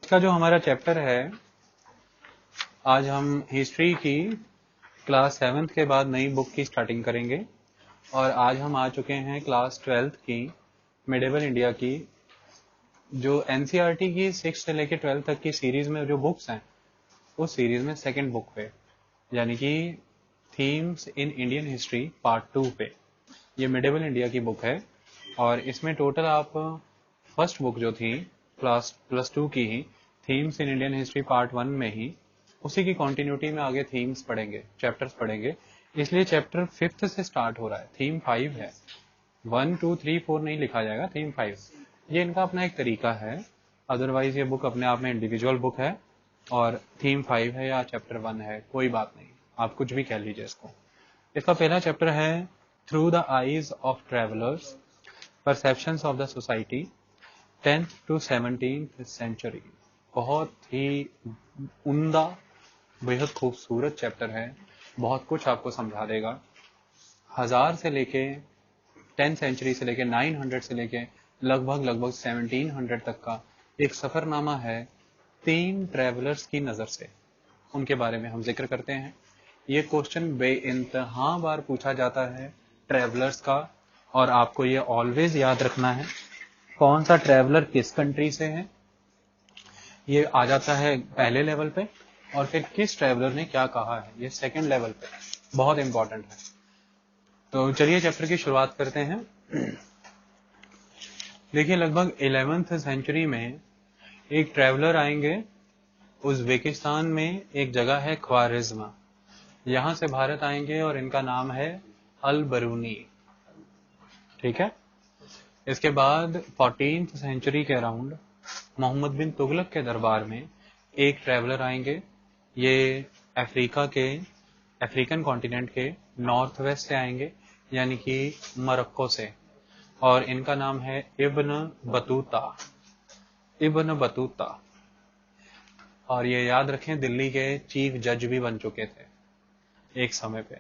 का जो हमारा चैप्टर है, आज हम हिस्ट्री की क्लास 7th के बाद नई बुक की स्टार्टिंग करेंगे। और आज हम आ चुके हैं क्लास 12th की मिडेवल इंडिया की, जो एनसीईआरटी की 6 से लेकर 12 तक की सीरीज में जो बुक्स हैं, उस सीरीज में सेकंड बुक पे, यानी कि themes in Indian history part 2 पे ये मिडेवल इंडिया की बुक है। और इसमें टोटल आप फर्स्ट बुक जो थी क्लास +2 की ही, themes in Indian history part 1 में ही उसी की कंटिन्यूटी में आगे थीम्स पढ़ेंगे, चैप्टर्स पढ़ेंगे। इसलिए चैप्टर 5th से स्टार्ट हो रहा है, थीम 5 है, 1 2 3 4 नहीं लिखा जाएगा, थीम 5। ये इनका अपना एक तरीका है, अदरवाइज ये बुक अपने आप में इंडिविजुअल बुक है और थीम 5 है या चैप्टर 1 है, कोई बात नहीं, आप कुछ भी कह लीजिए इसको। इसका पहला चैप्टर है through the eyes of travellers, perceptions of the society 10th to 17th century. बहुत ही उम्दा, बेहद खूबसूरत चैप्टर है, बहुत कुछ आपको समझा देगा। 1000 से लेके 10th सेंचुरी से लेके 900 से लेके लगभग 1700 तक का एक सफरनामा है, 3 ट्रेवलर्स की नजर से उनके बारे में हम जिक्र करते हैं। ये क्वेश्चन बेइंतहा बार पूछा जाता है ट्रेवलर्स का, और आपको ये ऑलवेज याद रखना है कौन सा ट्रेवलर किस कंट्री से है, ये आ जाता है पहले लेवल पे, और फिर किस ट्रेवलर ने क्या कहा है, ये सेकंड लेवल पे, बहुत इंपॉर्टेंट है। तो चलिए चैप्टर की शुरुआत करते हैं। देखिए, लगभग 11th सेंचुरी में एक ट्रेवलर आएंगे उज़्बेकिस्तान में, एक जगह है ख्वारिज़्म, यहां से भारत आएंगे और इनका नाम है अल बरूनी। ठीक है। इसके बाद 14th सेंचुरी के अराउंड मोहम्मद बिन तुगलक के दरबार में एक ट्रेवलर आएंगे, ये अफ्रीकन कॉन्टिनेंट के नॉर्थ वेस्ट से आएंगे, यानी कि मोरक्को से, और इनका नाम है इब्न बतूता। इब्न बतूता, और ये याद रखें दिल्ली के चीफ जज भी बन चुके थे एक समय पे।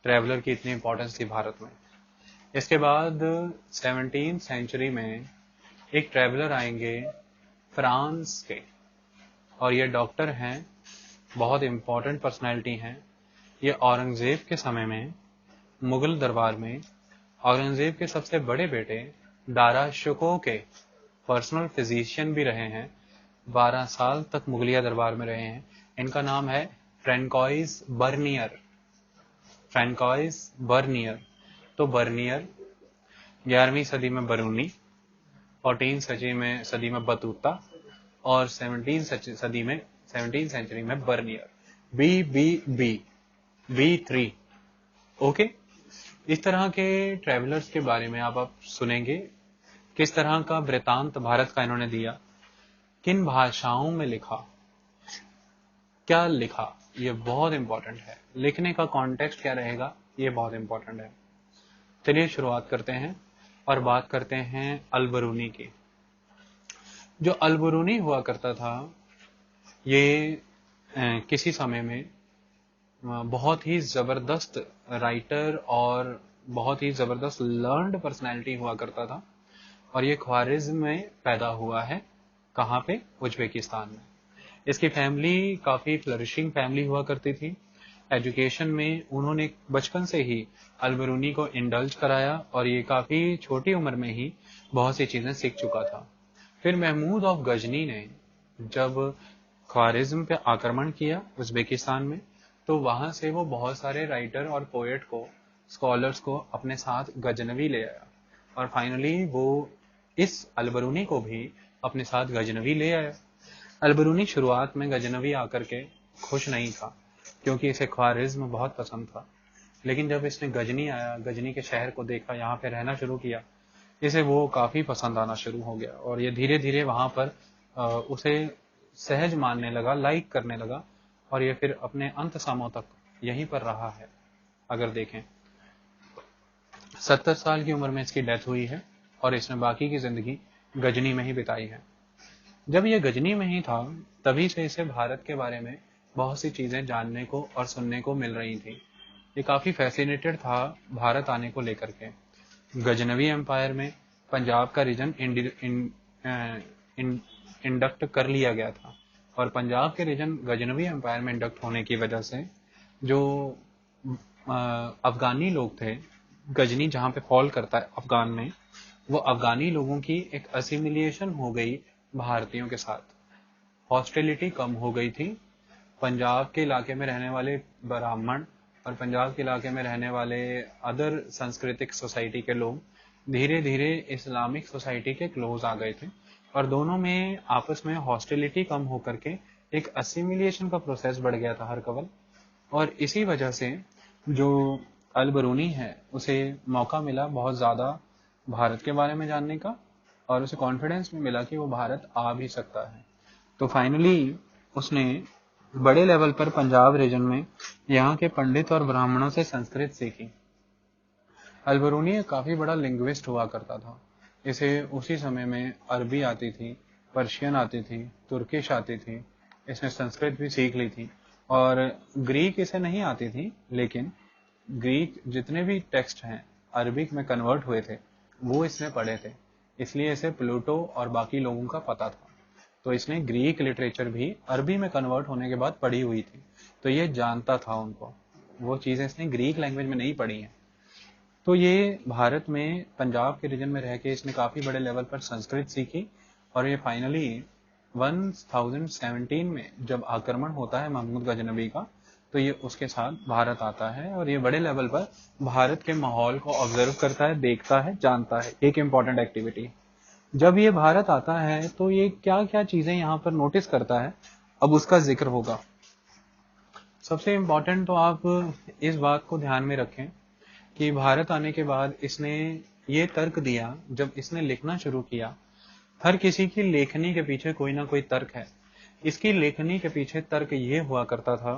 ट्रेवलर की इतनी इंपॉर्टेंस थी भारत में। इसके बाद 17th सेंचुरी में एक ट्रेवलर आएंगे फ्रांस के, और ये डॉक्टर हैं, बहुत इंपॉर्टेंट पर्सनैलिटी हैं। ये औरंगजेब के समय में मुगल दरबार में औरंगजेब के सबसे बड़े बेटे दारा शिकोह के पर्सनल फिजिशियन भी रहे हैं, 12 साल तक मुगलिया दरबार में रहे हैं। इनका नाम है फ्रेंकोइस बर्नियर। Francois Bernier. तो बर्नियर, 11वीं सदी में बरूनी, 14th सदी में बतूता, और 17th सेंचुरी में बर्नियर। B3। ओके। इस तरह के ट्रेवलर्स के बारे में आप सुनेंगे, किस तरह का वृतांत भारत का इन्होंने दिया, किन भाषाओं में लिखा, क्या लिखा, ये बहुत इंपॉर्टेंट है। लिखने का कॉन्टेक्स्ट क्या रहेगा, ये बहुत इंपॉर्टेंट है। चलिए शुरुआत करते हैं और बात करते हैं अल बरूनी की। जो अल बरूनी हुआ करता था, ये किसी समय में बहुत ही जबरदस्त राइटर और बहुत ही जबरदस्त लर्नड पर्सनैलिटी हुआ करता था, और ये ख्वारिज़्म में पैदा हुआ है। कहाँ पे? उज़्बेकिस्तान में। इसकी फैमिली काफ़ी फ्लरिशिंग फैमिली हुआ करती थी। एजुकेशन में उन्होंने बचपन से ही अल बरूनी को इंडल्ज कराया, और ये काफ़ी छोटी उम्र में ही बहुत सी चीज़ें सीख चुका था। फिर महमूद ऑफ गजनी ने जब ख्वारिज़्म पे आक्रमण किया उज़्बेकिस्तान में, तो वहां से वो बहुत सारे राइटर और पोएट को, स्कॉलर्स को अपने साथ गजनवी ले आया, और फाइनली वो इस अल बरूनी को भी अपने साथ गजनवी ले आया। अल बरूनी शुरुआत में गजनवी आकर के खुश नहीं था, क्योंकि इसे ख्वारिज़्म बहुत पसंद था। लेकिन जब इसने गजनी आया, गजनी के शहर को देखा, यहाँ पे रहना शुरू किया, इसे वो काफ़ी पसंद आना शुरू हो गया, और ये धीरे धीरे वहाँ पर उसे सहज मानने लगा, लाइक करने लगा, और ये फिर अपने अंत सामों तक यहीं पर रहा है। अगर देखें, 70 साल की उम्र में इसकी डेथ हुई है, और इसने बाकी की ज़िंदगी गजनी में ही बिताई है। जब ये गजनी में ही था, तभी से इसे भारत के बारे में बहुत सी चीज़ें जानने को और सुनने को मिल रही थी। ये काफ़ी फैसिनेटेड था भारत आने को लेकर के। गजनवी एम्पायर में पंजाब का रीजन इंडक्ट कर लिया गया था। और पंजाब के रीजन गजनवी एम्पायर में इंडक्ट होने की वजह से जो अफगानी लोग थे, गजनी जहाँ पे फॉल करता है अफगान में, वो अफगानी लोगों की एक असिमिलिएशन हो गई भारतीयों के साथ। हॉस्टिलिटी कम हो गई थी। पंजाब के इलाके में रहने वाले ब्राह्मण और पंजाब के इलाके में रहने वाले अदर सांस्कृतिक सोसाइटी के लोग धीरे धीरे इस्लामिक सोसाइटी के क्लोज आ गए थे और दोनों में आपस में हॉस्टिलिटी कम होकर के एक असिमिलिएशन का प्रोसेस बढ़ गया था हर कवल। और इसी वजह से जो अल-बरूनी है उसे मौका मिला बहुत ज़्यादा भारत के बारे में जानने का और उसे कॉन्फिडेंस भी मिला कि वो भारत आ भी सकता है। तो फाइनली उसने बड़े लेवल पर पंजाब रीजन में यहाँ के पंडित और ब्राह्मणों से संस्कृत सीखी। अल-बरूनी काफ़ी बड़ा लिंग्विस्ट हुआ करता था। इसे उसी समय में अरबी आती थी, पर्शियन आती थी, तुर्किश आती थी, इसने संस्कृत भी सीख ली थी और ग्रीक इसे नहीं आती थी, लेकिन ग्रीक जितने भी टेक्स्ट हैं अरबिक में कन्वर्ट हुए थे वो इसने पढ़े थे, इसलिए इसे प्लूटो और बाकी लोगों का पता था। तो इसने ग्रीक लिटरेचर भी अरबी में कन्वर्ट होने के बाद पढ़ी हुई थी, तो ये जानता था उनको, वो चीज़ें इसने ग्रीक लैंग्वेज में नहीं पढ़ी हैं। तो ये भारत में पंजाब के रीजन में रह के इसने काफ़ी बड़े लेवल पर संस्कृत सीखी और ये फाइनली 1017 में जब आक्रमण होता है महमूद गजनबी का, तो ये उसके साथ भारत आता है और ये बड़े लेवल पर भारत के माहौल को ऑब्जर्व करता है, देखता है, जानता है। एक इम्पॉर्टेंट एक्टिविटी, जब ये भारत आता है तो ये क्या क्या चीजें यहाँ पर नोटिस करता है, अब उसका जिक्र होगा। सबसे इम्पॉर्टेंट तो आप इस बात को ध्यान में रखें कि भारत आने के बाद इसने ये तर्क दिया, जब इसने लिखना शुरू किया, हर किसी की लेखनी के पीछे कोई ना कोई तर्क है। इसकी लेखनी के पीछे तर्क ये हुआ करता था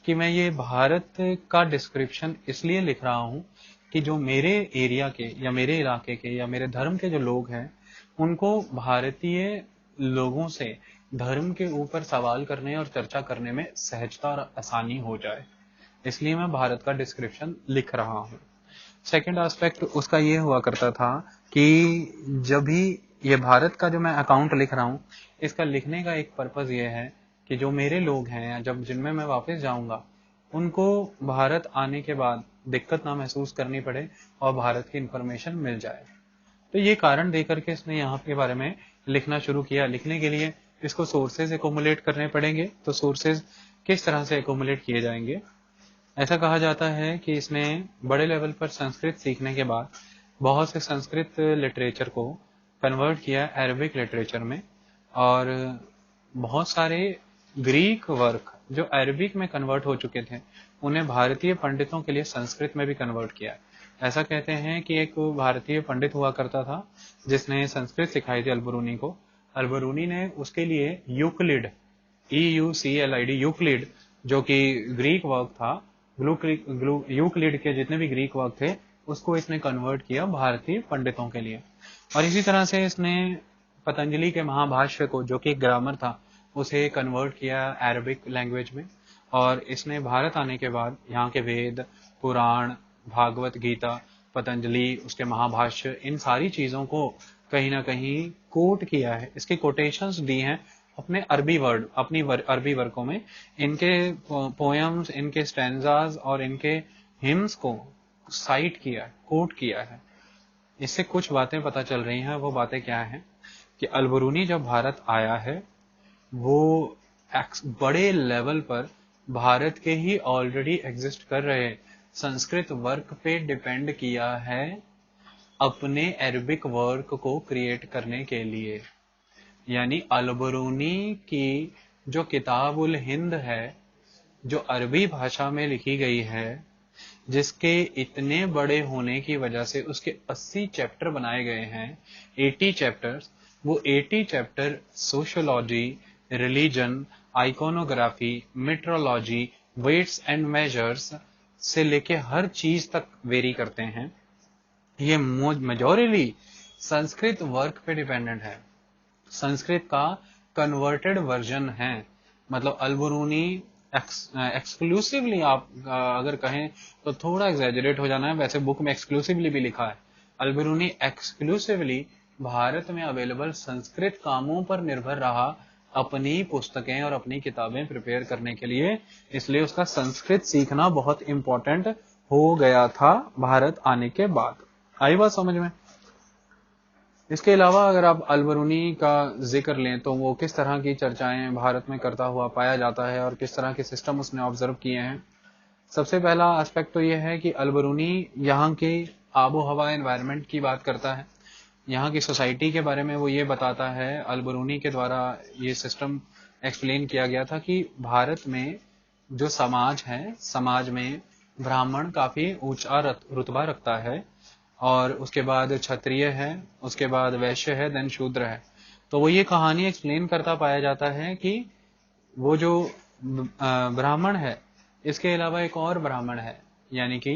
कि मैं ये भारत का डिस्क्रिप्शन इसलिए लिख रहा हूँ कि जो मेरे एरिया के या मेरे इलाके के या मेरे धर्म के जो लोग हैं उनको भारतीय लोगों से धर्म के ऊपर सवाल करने और चर्चा करने में सहजता और आसानी हो जाए, इसलिए मैं भारत का डिस्क्रिप्शन लिख रहा हूँ। सेकंड एस्पेक्ट उसका ये हुआ करता था कि जब भी ये भारत का जो मैं अकाउंट लिख रहा हूँ, इसका लिखने का एक पर्पज़ ये है कि जो मेरे लोग हैं या जब जिनमें मैं वापस जाऊंगा उनको भारत आने के बाद दिक्कत ना महसूस करनी पड़े और भारत की इंफॉर्मेशन मिल जाए। तो ये कारण देकर के इसने यहाँ के बारे में लिखना शुरू किया। लिखने के लिए इसको सोर्सेज एकोमुलेट करने पड़ेंगे, तो सोर्सेज किस तरह से एकोमुलेट किए जाएंगे। ऐसा कहा जाता है कि इसने बड़े लेवल पर संस्कृत सीखने के बाद बहुत से संस्कृत लिटरेचर को कन्वर्ट किया अरबिक लिटरेचर में और बहुत सारे ग्रीक वर्क जो अरबिक में कन्वर्ट हो चुके थे उन्हें भारतीय पंडितों के लिए संस्कृत में भी कन्वर्ट किया। ऐसा कहते हैं कि एक भारतीय पंडित हुआ करता था जिसने संस्कृत सिखाई थी अल-बरूनी को। अल-बरूनी ने उसके लिए यूक्लिड, EUCLID, यूक्लिड जो कि ग्रीक वर्क था, यूक्लिड के जितने भी ग्रीक वर्क थे उसको इसने कन्वर्ट किया भारतीय पंडितों के लिए। और इसी तरह से इसने पतंजलि के महाभाष्य को जो कि ग्रामर था उसे कन्वर्ट किया अरबिक लैंग्वेज में। और इसने भारत आने के बाद यहाँ के वेद, पुराण, भागवत गीता, पतंजलि, उसके महाभाष्य, इन सारी चीज़ों को कहीं ना कहीं कोट किया है, इसके कोटेशंस दी हैं अपने अरबी वर्ड, अपनी अरबी वर्कों में। इनके पोएम्स, इनके स्टैंजाज और इनके हिम्स को साइट किया है, कोट किया है। इससे कुछ बातें पता चल रही हैं। वो बातें क्या हैं कि अल-बरूनी जब भारत आया है वो बड़े लेवल पर भारत के ही ऑलरेडी एग्जिस्ट कर रहे संस्कृत वर्क पे डिपेंड किया है अपने अरबिक वर्क को क्रिएट करने के लिए। यानी अल-बरूनी की जो किताबुल हिंद है, जो अरबी भाषा में लिखी गई है, जिसके इतने बड़े होने की वजह से उसके 80 चैप्टर बनाए गए हैं, 80 चैप्टर्स, वो 80 chapter sociology, religion, iconography, metrology, weights and measures से लेके हर चीज तक वेरी करते हैं। ये मेजॉरिटी संस्कृत वर्क पे डिपेंडेंट है, संस्कृत का कन्वर्टेड वर्जन है। मतलब अल-बरूनी एक्सक्लूसिवली, आप अगर कहें तो थोड़ा एग्जैजरेट हो जाना है, वैसे बुक में एक्सक्लूसिवली भी लिखा है, अल-बरूनी एक्सक्लूसिवली भारत में अवेलेबल संस्कृत कामों पर निर्भर रहा अपनी पुस्तकें और अपनी किताबें प्रिपेयर करने के लिए, इसलिए उसका संस्कृत सीखना बहुत इंपॉर्टेंट हो गया था भारत आने के बाद। आई बात समझ में? इसके अलावा अगर आप अल-बरूनी का जिक्र लें तो वो किस तरह की चर्चाएं भारत में करता हुआ पाया जाता है और किस तरह के सिस्टम उसने ऑब्जर्व किए हैं। सबसे पहला एस्पेक्ट तो ये है कि अल-बरूनी यहाँ की आबो हवा एनवायरनमेंट की बात करता है, यहाँ की सोसाइटी के बारे में वो ये बताता है। अल-बरूनी के द्वारा ये सिस्टम एक्सप्लेन किया गया था कि भारत में जो समाज है, समाज में ब्राह्मण काफी ऊंचा रुतबा रखता है, और उसके बाद क्षत्रिय है, उसके बाद वैश्य है, देन शूद्र है। तो वो ये कहानी एक्सप्लेन करता पाया जाता है कि वो जो ब्राह्मण है, इसके अलावा एक और ब्राह्मण है, यानी कि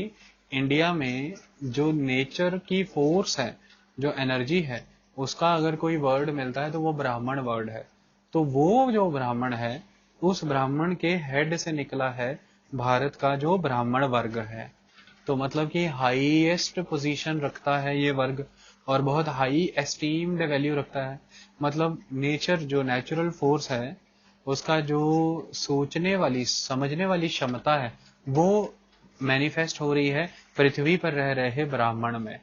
इंडिया में जो नेचर की फोर्स है, जो एनर्जी है, उसका अगर कोई वर्ड मिलता है तो वो ब्राह्मण वर्ड है। तो वो जो ब्राह्मण है, उस ब्राह्मण के हेड से निकला है भारत का जो ब्राह्मण वर्ग है। तो मतलब कि हाईएस्ट पोजीशन रखता है ये वर्ग, और बहुत हाई एस्टीम्ड वैल्यू रखता है। मतलब नेचर, जो नेचुरल फोर्स है, उसका जो सोचने वाली, समझने वाली क्षमता है, वो मैनिफेस्ट हो रही है पृथ्वी पर रह रहे ब्राह्मण में।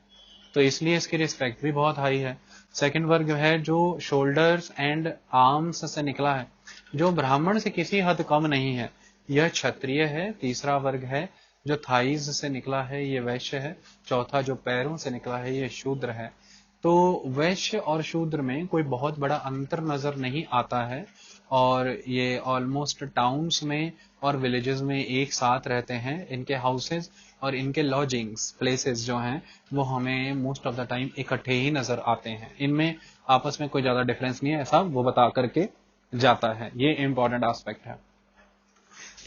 तो इसलिए इसकी रिस्पेक्ट भी बहुत हाई है। सेकंड वर्ग है जो शोल्डर्स एंड आर्म्स से निकला है, जो ब्राह्मण से किसी हद कम नहीं है, यह क्षत्रिय है। तीसरा वर्ग है जो थाइज से निकला है, ये वैश्य है। चौथा जो पैरों से निकला है, ये शूद्र है। तो वैश्य और शूद्र में कोई बहुत बड़ा अंतर नजर नहीं आता है, और ये ऑलमोस्ट टाउन्स में और विलेजेस में एक साथ रहते हैं। इनके हाउसेस और इनके लॉजिंग्स प्लेसेस जो हैं, वो हमें मोस्ट ऑफ द टाइम इकट्ठे ही नजर आते हैं। इनमें आपस में कोई ज्यादा डिफरेंस नहीं है, ऐसा वो बता करके जाता है। ये इंपॉर्टेंट एस्पेक्ट है।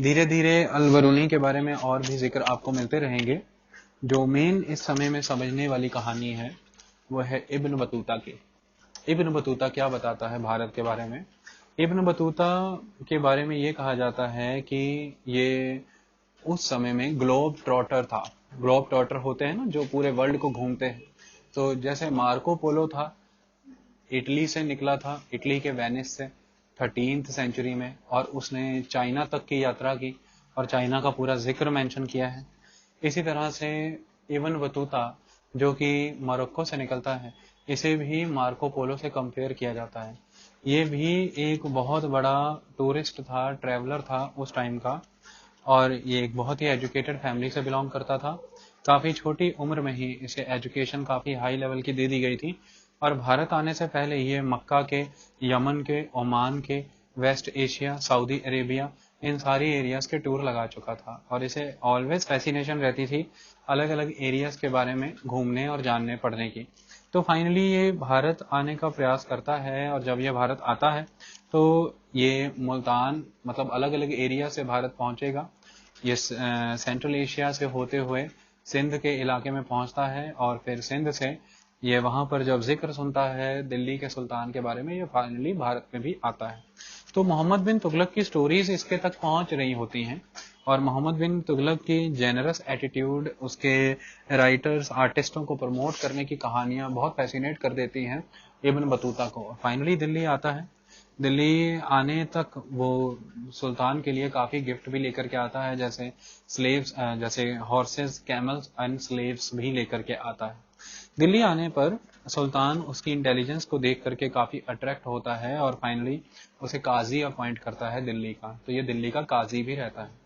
धीरे धीरे अल-बरूनी के बारे में और भी जिक्र आपको मिलते रहेंगे। जो मेन इस समय में समझने वाली कहानी है वो है इब्न बतूता की। इब्न बतूता क्या बताता है भारत के बारे में? इब्न बतूता के बारे में ये कहा जाता है कि ये उस समय में ग्लोब ट्रॉटर था। ग्लोब ट्रॉटर होते हैं ना, जो पूरे वर्ल्ड को घूमते हैं। तो जैसे मार्को पोलो था, इटली से निकला था, इटली के वेनिस से 13th सेंचुरी में, और उसने चाइना तक की यात्रा की और चाइना का पूरा जिक्र मेंशन किया है। इसी तरह से इब्न बतूता जो कि मोरक्को से निकलता है, इसे भी मार्को पोलो से कंपेयर किया जाता है। ये भी एक बहुत बड़ा टूरिस्ट था, ट्रैवलर था उस टाइम का, और ये एक बहुत ही एजुकेटेड फैमिली से बिलोंग करता था। काफी छोटी उम्र में ही इसे एजुकेशन काफी हाई लेवल की दे दी गई थी, और भारत आने से पहले ये मक्का के, यमन के, ओमान के, वेस्ट एशिया, सऊदी अरेबिया, इन सारी एरियाज के टूर लगा चुका था, और इसे ऑलवेज फैसिनेशन रहती थी अलग अलग एरियाज के बारे में घूमने और जानने पढ़ने की। तो फाइनली ये भारत आने का प्रयास करता है, और जब ये भारत आता है तो ये मुल्तान, मतलब अलग अलग एरिया से भारत पहुंचेगा। ये सेंट्रल एशिया से होते हुए सिंध के इलाके में पहुंचता है, और फिर सिंध से ये वहां पर जब जिक्र सुनता है दिल्ली के सुल्तान के बारे में, ये फाइनली भारत में भी आता है। तो मोहम्मद बिन तुगलक की स्टोरीज इसके तक पहुंच रही होती हैं, और मोहम्मद बिन तुगलक की जेनरस एटीट्यूड, उसके राइटर्स, आर्टिस्टों को प्रमोट करने की कहानियां बहुत फैसिनेट कर देती हैं इब्न बतूता को। फाइनली दिल्ली आता है। दिल्ली आने तक वो सुल्तान के लिए काफी गिफ्ट भी लेकर के आता है, जैसे स्लेव्स, जैसे हॉर्सेस, कैमल्स एंड स्लेव्स भी लेकर के आता है। दिल्ली आने पर सुल्तान उसकी इंटेलिजेंस को देख करके काफी अट्रैक्ट होता है, और फाइनली उसे काजी अपॉइंट करता है दिल्ली का। तो ये दिल्ली का काजी भी रहता है।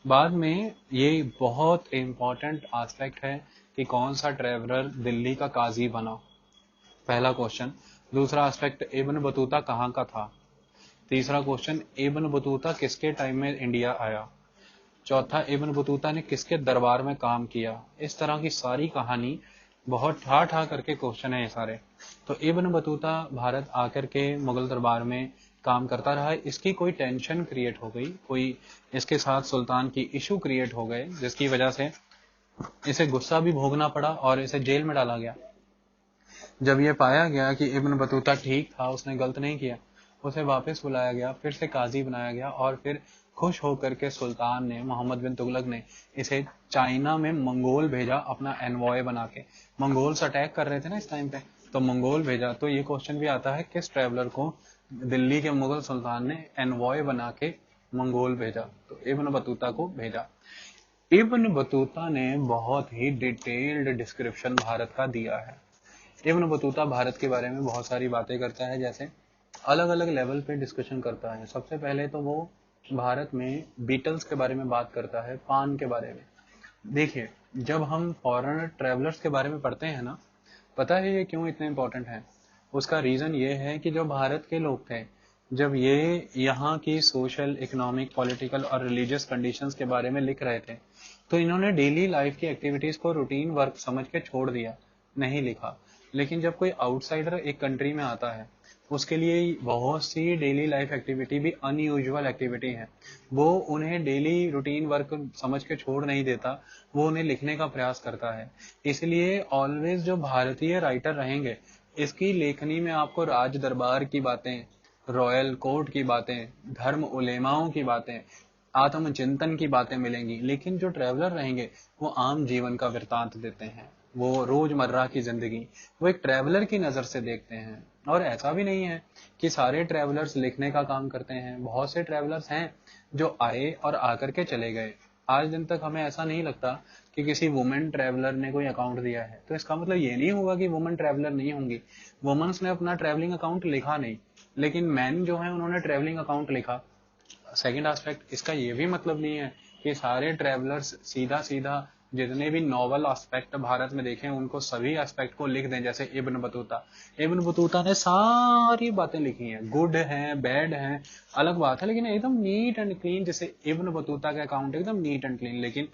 बाद में ये बहुत इंपॉर्टेंट एस्पेक्ट है कि कौन सा ट्रेवलर दिल्ली का काजी बना, पहला क्वेश्चन। दूसरा एस्पेक्ट, इब्न बतूता कहाँ का था। तीसरा क्वेश्चन, इब्न बतूता किसके टाइम में इंडिया आया। चौथा, इब्न बतूता ने किसके दरबार में काम किया। इस तरह की सारी कहानी, बहुत ठा ठा करके क्वेश्चन है ये सारे। तो इब्न बतूता भारत आकर के मुगल दरबार में काम करता रहा। इसकी कोई टेंशन क्रिएट हो गई, कोई इसके साथ सुल्तान की इशू क्रिएट हो गए, जिसकी वजह से इसे गुस्सा भी भोगना पड़ा और इसे जेल में डाला गया। जब ये पाया गया कि इब्न बतूता ठीक था, उसने गलत नहीं किया, उसे वापस बुलाया गया, फिर से काजी बनाया गया, और फिर खुश होकर के सुल्तान ने, मोहम्मद बिन तुगलक ने, इसे चाइना में मंगोल भेजा अपना एनवॉय बना के। मंगोल्स अटैक कर रहे थे ना इस टाइम पे, तो मंगोल भेजा। तो ये क्वेश्चन भी आता है किस ट्रेवलर को दिल्ली के मुगल सुल्तान ने एनवॉय बना के मंगोल भेजा, तो इब्न बतूता को भेजा। इब्न बतूता ने बहुत ही डिटेल्ड डिस्क्रिप्शन भारत का दिया है। इब्न बतूता भारत के बारे में बहुत सारी बातें करता है, जैसे अलग अलग लेवल पे डिस्कशन करता है। सबसे पहले तो वो भारत में बीटल्स के बारे में बात करता है, पान के बारे में। देखिए, जब हम फॉरेनर ट्रेवलर्स के बारे में पढ़ते हैं ना, पता है ये क्यों इतने इंपॉर्टेंट है? उसका रीजन ये है कि जो भारत के लोग थे, जब ये यहाँ की सोशल, इकोनॉमिक, पॉलिटिकल और रिलीजियस कंडीशंस के बारे में लिख रहे थे, तो इन्होंने डेली लाइफ की एक्टिविटीज को रूटीन वर्क समझ के छोड़ दिया, नहीं लिखा। लेकिन जब कोई आउटसाइडर एक कंट्री में आता है, उसके लिए बहुत सी डेली लाइफ एक्टिविटी भी अनयूजुअल एक्टिविटी है, वो उन्हें डेली रूटीन वर्क समझ के छोड़ नहीं देता, वो उन्हें लिखने का प्रयास करता है। इसलिए ऑलवेज जो भारतीय राइटर रहेंगे, इसकी लेखनी में आपको राज दरबार की बातें, रॉयल कोर्ट की बातें, धर्म उलेमाओं की बातें, आत्मचिंतन की बातें मिलेंगी। लेकिन जो ट्रेवलर रहेंगे, वो आम जीवन का वृतांत देते हैं, वो रोजमर्रा की जिंदगी, वो एक ट्रेवलर की नजर से देखते हैं। और ऐसा भी नहीं है कि सारे ट्रेवलर्स लिखने का काम करते हैं। बहुत से ट्रेवलर्स हैं जो आए और आकर के चले गए। आज दिन तक हमें ऐसा नहीं लगता कि किसी वुमेन ट्रेवलर ने कोई अकाउंट दिया है। तो इसका मतलब ये नहीं होगा कि वुमेन ट्रेवलर नहीं होंगी। वुमेन्स ने अपना ट्रेवलिंग अकाउंट लिखा नहीं, लेकिन मैन जो है उन्होंने ट्रेवलिंग अकाउंट लिखा। सेकंड एस्पेक्ट, इसका ये भी मतलब नहीं है कि सारे ट्रेवलर्स सीधा सीधा जितने भी नॉवल एस्पेक्ट भारत में देखे उनको सभी एस्पेक्ट को लिख दें। जैसे इब्न बतूता, इब्न बतूता ने सारी बातें लिखी हैं, गुड हैं, बैड हैं, अलग बात है, लेकिन एकदम नीट एंड क्लीन। जैसे इब्न बतूता का अकाउंट एकदम नीट एंड क्लीन। लेकिन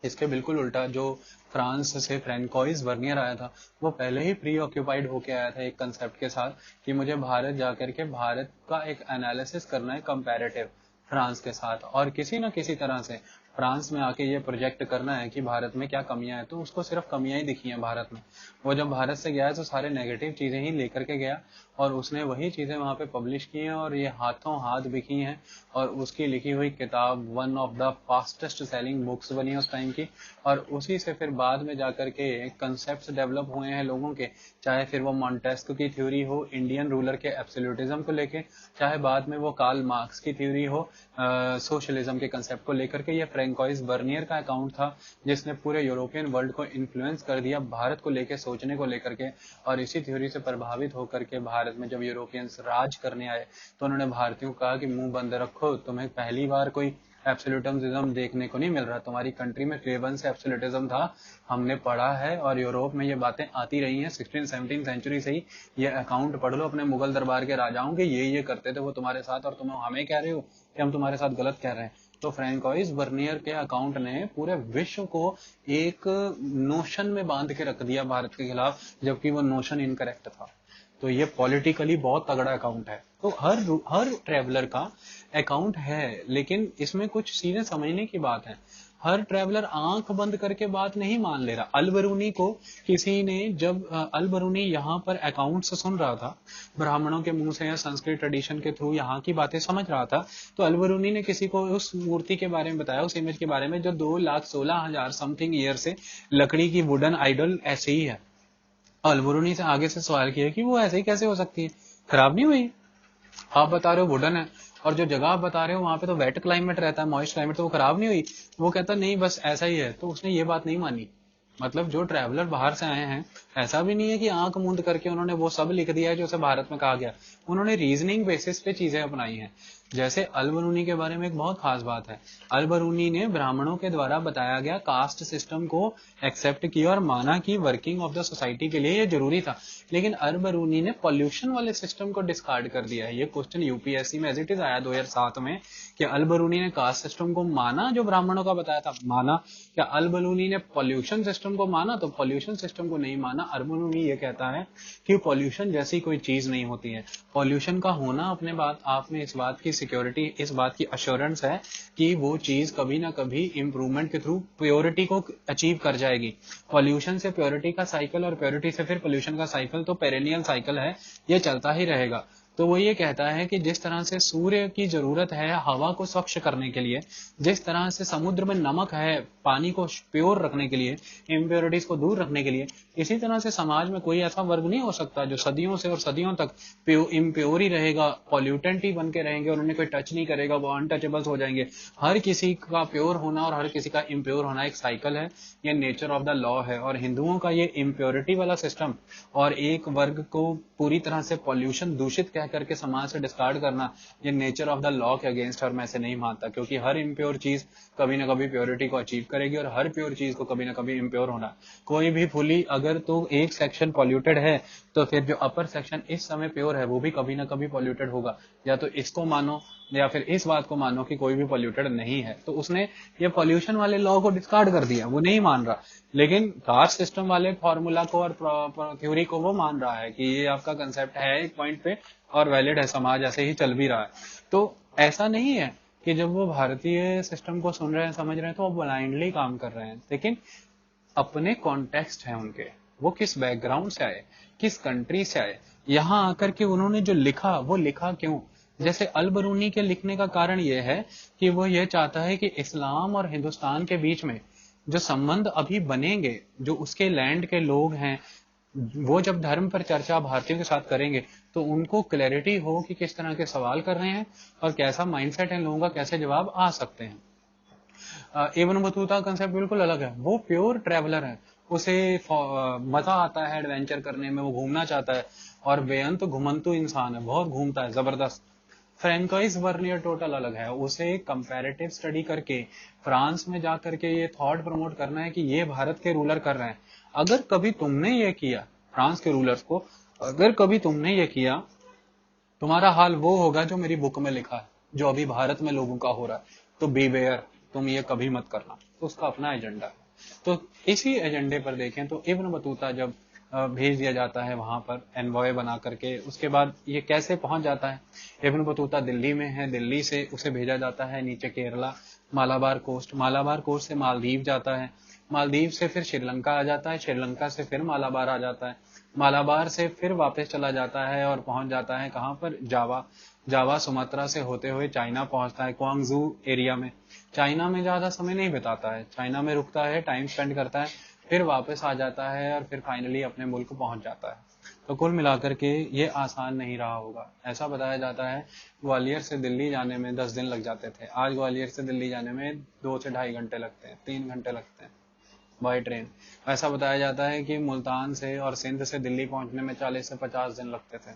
इसके बिल्कुल उल्टा, जो फ्रांस से फ्रैंकोइस वर्नियर आया था, वो पहले ही प्री ऑक्यूपाइड होके आया था एक कंसेप्ट के साथ कि मुझे भारत जाकर के भारत का एक एनालिसिस करना है कंपैरेटिव फ्रांस के साथ, और किसी न किसी तरह से फ्रांस में आके ये प्रोजेक्ट करना है कि भारत में क्या कमियां हैं। तो उसको सिर्फ कमियां ही दिखी हैं भारत में। वो जब भारत से गया है तो सारे नेगेटिव चीजें ही लेकर के गया, और उसने वही चीजें वहां पे पब्लिश की हैं, और ये हाथों हाथ बिकी हैं। और उसकी लिखी हुई किताब one of the fastest selling books बनी उस टाइम की। और उसी से फिर बाद में जाकर के कंसेप्ट डेवलप हुए हैं लोगों के, चाहे फिर वो मॉन्टेस्क्यू की थ्योरी हो इंडियन रूलर के एब्सोल्यूटिज्म को लेके, चाहे बाद में वो कार्ल मार्क्स की थ्योरी हो सोशलिज्म के कंसेप्ट को लेकर के। ये फ्रैंकोइस वर्नियर का अकाउंट था जिसने पूरे यूरोपियन वर्ल्ड को इन्फ्लुएंस कर दिया भारत को लेके, सोचने को लेकर के। और इसी थ्योरी से प्रभावित होकर के भारत में जब यूरोपियंस राज करने आए, तो उन्होंने भारतीयों को कहा कि मुंह बंद रखो, तुम्हें पहली बार कोई एब्सोल्यूटिज्म देखने को नहीं मिल रहा, तुम्हारी कंट्री में क्लेवन से एब्सोल्यूटिज्म था, हमने पढ़ा है, और यूरोप में ये बातें आती रही हैं 16-17 सेंचुरी से ही। ये अकाउंट पढ़ लो अपने मुगल दरबार के राजाओं के, ये करते थे वो तुम्हारे साथ, और तुम हमें कह रहे हो कि हम तुम्हारे साथ गलत कह रहे हैं। तो फ्रैंकोइस वर्नियर के अकाउंट ने पूरे विश्व को एक नोशन में बांध के रख दिया भारत के खिलाफ, जबकि वो नोशन इनकरेक्ट था। तो ये पॉलिटिकली बहुत तगड़ा अकाउंट है। तो हर ट्रेवलर का अकाउंट है, लेकिन इसमें कुछ चीजें समझने की बात है। हर ट्रेवलर आंख बंद करके बात नहीं मान ले रहा। अलबरूनी को किसी ने, जब अलबरूनी यहाँ पर अकाउंट से सुन रहा था, ब्राह्मणों के मुंह से या संस्कृत ट्रेडिशन के थ्रू यहाँ की बातें समझ रहा था, तो अलबरूनी ने किसी को उस मूर्ति के बारे में बताया, उस इमेज के बारे में, जो 2,16,000 समथिंग ईयर से लकड़ी की वुडन आइडल ऐसे ही है। अलबरूनी से आगे से सवाल किया कि वो ऐसे ही कैसे हो सकती है, खराब नहीं हुई? आप बता रहे हो वुडन है, और जो जगह आप बता रहे हो वहां पे तो वेट क्लाइमेट रहता है, मॉइस्ट क्लाइमेट, तो वो खराब नहीं हुई? वो कहता नहीं बस ऐसा ही है। तो उसने ये बात नहीं मानी। मतलब जो ट्रैवलर बाहर से आए हैं, ऐसा भी नहीं है कि आंख मूंद करके उन्होंने वो सब लिख दिया है जो उसे भारत में कहा गया। उन्होंने रीजनिंग बेसिस पे चीजें अपनाई हैं। जैसे अलबरूनी के बारे में एक बहुत खास बात है, अलबरूनी ने ब्राह्मणों के द्वारा बताया गया कास्ट सिस्टम को एक्सेप्ट किया और माना कि वर्किंग ऑफ द सोसाइटी के लिए ये जरूरी था। लेकिन अलबरूनी ने पॉल्यूशन वाले सिस्टम को डिस्कार्ड कर दिया है। ये क्वेश्चन यूपीएससी में एज इट इज आया 2007 में कि अलबरूनी ने कास्ट सिस्टम को माना जो ब्राह्मणों का बताया था, माना। क्या अलबरूनी ने पॉल्यूशन सिस्टम को माना? तो पॉल्यूशन सिस्टम को नहीं माना। अलबरूनी ये कहता है कि पॉल्यूशन जैसी कोई चीज नहीं होती है। पॉल्यूशन का होना अपने बात आप में इस बात की सिक्योरिटी, इस बात की अश्योरेंस है कि वो चीज कभी ना कभी इंप्रूवमेंट के थ्रू प्योरिटी को अचीव कर जाएगी। पॉल्यूशन से प्योरिटी का साइकिल और प्योरिटी से फिर पॉल्यूशन का साइकिल तो पेरेनियल साइकिल है, ये चलता ही रहेगा। तो वो ये कहता है कि जिस तरह से सूर्य की जरूरत है हवा को स्वच्छ करने के लिए, जिस तरह से समुद्र में नमक है पानी को प्योर रखने के लिए, इम्प्योरिटीज को दूर रखने के लिए, इसी तरह से समाज में कोई ऐसा वर्ग नहीं हो सकता जो सदियों से और सदियों तक इम्प्योर ही रहेगा, पॉल्यूटेंट ही बन के रहेंगे और उन्हें कोई टच नहीं करेगा, वो अनटचेबल्स हो जाएंगे। हर किसी का प्योर होना और हर किसी का इम्प्योर होना एक साइकिल है, ये नेचर ऑफ द लॉ है। और हिंदुओं का ये इम्प्योरिटी वाला सिस्टम और एक वर्ग को पूरी तरह से पॉल्यूशन दूषित कह करके समाज से डिस्कार्ड करना, ये नेचर ऑफ द लॉ के अगेंस्ट है और मैं इसे नहीं मानता, क्योंकि हर इम्प्योर चीज कभी ना कभी प्योरिटी को अचीव करेगी और हर प्योर चीज को कभी ना कभी इम्प्योर होना। कोई भी फुली अगर तो एक सेक्शन पॉल्यूटेड है तो फिर जो अपर सेक्शन इस समय प्योर है वो भी कभी ना कभी पॉल्यूटेड होगा। या तो इसको मानो या फिर इस बात को मानो कि कोई भी पॉल्यूटेड नहीं है। तो उसने ये पॉल्यूशन वाले लॉ को डिस्कार्ड कर दिया, वो नहीं मान रहा, लेकिन कास्ट सिस्टम वाले फॉर्मूला को और थ्योरी को वो मान रहा है कि ये आपका कंसेप्ट है एक पॉइंट पे और वैलिड है, समाज ऐसे ही चल भी रहा है। तो ऐसा नहीं है कि जब वो भारतीय सिस्टम को सुन रहे हैं समझ रहे हैं तो वो ब्लाइंडली काम कर रहे हैं, लेकिन अपने कॉन्टेक्स्ट है उनके, वो किस बैकग्राउंड से आए, किस कंट्री से आए, यहाँ आकर के उन्होंने जो लिखा वो लिखा क्यों। जैसे अल बरूनी के लिखने का कारण यह है कि वो ये चाहता है कि इस्लाम और हिंदुस्तान के बीच में जो संबंध अभी बनेंगे, जो उसके लैंड के लोग हैं वो जब धर्म पर चर्चा भारतीयों के साथ करेंगे तो उनको क्लैरिटी हो कि किस तरह के सवाल कर रहे हैं और कैसा माइंडसेट है लोगों का, कैसे जवाब आ सकते हैं। इब्न बतूता कंसेप्ट बिल्कुल अलग है, वो प्योर ट्रैवलर है, उसे मजा आता है एडवेंचर करने में, वो घूमना चाहता है और बेअंत घुमंतु इंसान है, बहुत घूमता है, जबरदस्त। फ्रेंकोइस वर्नियर टोटल अलग है, उसे कंपैरेटिव स्टडी करके फ्रांस में जाकर के ये थॉट प्रमोट करना है कि ये भारत के रूलर कर रहे हैं। अगर कभी तुमने ये किया फ्रांस के रूलर्स को, अगर कभी तुमने ये किया, तुम्हारा हाल वो होगा जो मेरी बुक में लिखा है, जो अभी भारत में लोगों का हो रहा है। तो बी वेयर, तुम ये कभी मत करना। तो उसका अपना एजेंडा है। तो इसी एजेंडे पर देखें तो इब्न बतूता जब भेज दिया जाता है वहां पर एनवॉय बना करके, उसके बाद ये कैसे पहुंच जाता है। इब्न बतूता दिल्ली में है, दिल्ली से उसे भेजा जाता है नीचे केरला, मालाबार कोस्ट, मालाबार कोस्ट से मालदीव जाता है, मालदीव से फिर श्रीलंका आ जाता है, श्रीलंका से फिर मालाबार आ जाता है, मालाबार से फिर वापस चला जाता है और पहुंच जाता है कहां पर, जावा। जावा सुमात्रा से होते हुए चाइना पहुंचता है, क्वांगजू एरिया में। चाइना में ज्यादा समय नहीं बिताता है, चाइना में रुकता है, टाइम स्पेंड करता है, फिर वापस आ जाता है और फिर फाइनली अपने मुल्क पहुंच जाता है। तो कुल मिलाकर के ये आसान नहीं रहा होगा। ऐसा बताया जाता है ग्वालियर से दिल्ली जाने में 10 दिन लग जाते थे, आज ग्वालियर से दिल्ली जाने में 2 से 2.5 घंटे लगते हैं, 3 घंटे लगते हैं बाय ट्रेन। ऐसा बताया जाता है कि मुल्तान से और सिंध से दिल्ली पहुंचने में 40 से 50 दिन लगते थे,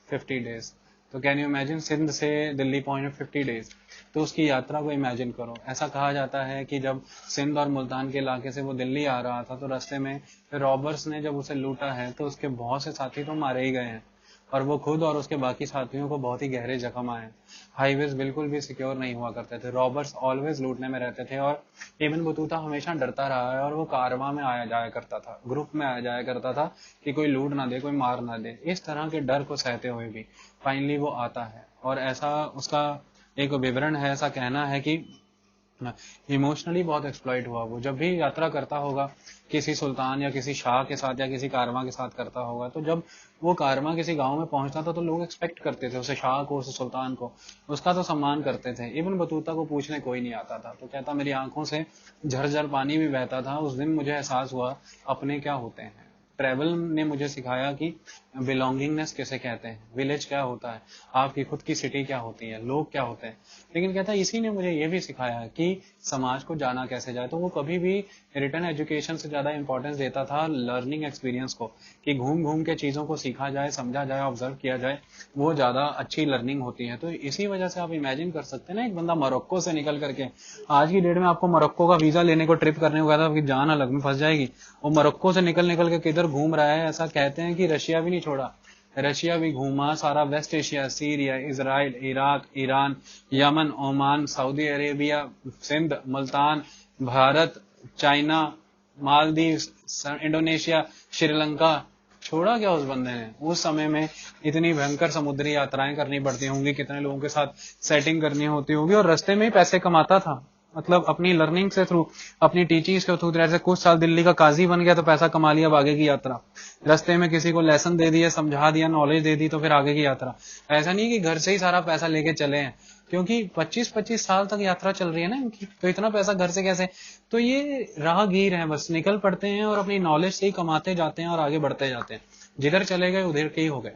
50 डेज। तो कैन यू इमेजिन, सिंध से दिल्ली पहुंचने 50 डेज, तो उसकी यात्रा को इमेजिन करो। ऐसा कहा जाता है कि जब सिंध और मुल्तान के इलाके से वो दिल्ली आ रहा था तो रास्ते में फिर रॉबर्स ने जब उसे लूटा है तो उसके बहुत से साथी तो मारे ही गए हैं और वो खुद और उसके बाकी साथियों को बहुत ही गहरे जख्म आए। हाईवेज बिल्कुल भी सिक्योर नहीं हुआ करते थे, रॉबर्स ऑलवेज लूटने में रहते थे और इब्न बतूता हमेशा डरता रहा है और वो कारवां में आया जाया करता था, ग्रुप में आया जाया करता था कि कोई लूट ना दे, कोई मार ना दे। इस तरह के डर को सहते हुए भी फाइनली वो आता है और ऐसा उसका एक विवरण है, ऐसा कहना है कि इमोशनली बहुत एक्सप्लॉइट हुआ। वो जब भी यात्रा करता होगा किसी सुल्तान या किसी शाह के साथ या किसी कारवां के साथ करता होगा, तो जब वो कारवां किसी गांव में पहुंचता था तो लोग एक्सपेक्ट करते थे उसे शाह को, उसे सुल्तान को, उसका तो सम्मान करते थे। इब्न बतूता को पूछने कोई नहीं आता था, तो कहता मेरी आंखों से झरझर पानी भी बहता था। उस दिन मुझे एहसास हुआ अपने क्या होते हैं। ट्रैवल ने मुझे सिखाया कि बिलोंगिंगनेस किसे कहते हैं, विलेज क्या होता है, आपकी खुद की सिटी क्या होती है, लोग क्या होते हैं। लेकिन कहता है इसी ने मुझे ये भी सिखाया कि समाज को जाना कैसे जाए। तो वो कभी भी रिटर्न एजुकेशन से ज्यादा इंपॉर्टेंस देता था लर्निंग एक्सपीरियंस को, कि घूम घूम के चीजों को सीखा जाए, समझा जाए, ऑब्जर्व किया जाए, वो ज्यादा अच्छी लर्निंग होती है। तो इसी वजह से आप इमेजिन कर सकते हैं ना, एक बंदा मोरक्को से निकल करके, आज की डेट में आपको मोरक्को का वीजा लेने को ट्रिप करने को कहा था, आपकी जान अलग में फंस जाएगी। वो मोरक्को से निकल निकल के किधर घूम रहा है, ऐसा कहते हैं कि रशिया भी नहीं छोड़ा, रशिया भी घूमा, सारा West Asia, Syria, Israel, Iraq, Iran, Yemen, Oman, Saudi Arabia, Sindh, Multan, Bharat, China, Maldives, Indonesia, Sri Lanka. छोड़ा क्या उस बंदे ने। उस समय में इतनी भयंकर समुद्री यात्राएं करनी पड़ती होंगी, कितने लोगों के साथ सेटिंग करनी होती होगी और रास्ते में ही पैसे कमाता था। मतलब अपनी लर्निंग से थ्रू, अपनी टीचिंग के थ्रू, जैसे कुछ साल दिल्ली का काजी बन गया तो पैसा कमा लिया, अब आगे की यात्रा। रास्ते में किसी को लेसन दे दिया, समझा दिया, नॉलेज दे दी, तो फिर आगे की यात्रा। ऐसा नहीं कि घर से ही सारा पैसा लेके चले हैं, क्योंकि 25-25 साल तक यात्रा चल रही है ना इनकी, तो इतना पैसा घर से कैसे। तो ये राहगीर हैं, बस निकल पड़ते हैं और अपनी नॉलेज से ही कमाते जाते हैं और आगे बढ़ते जाते हैं, जिधर चले गए उधर के ही हो गए।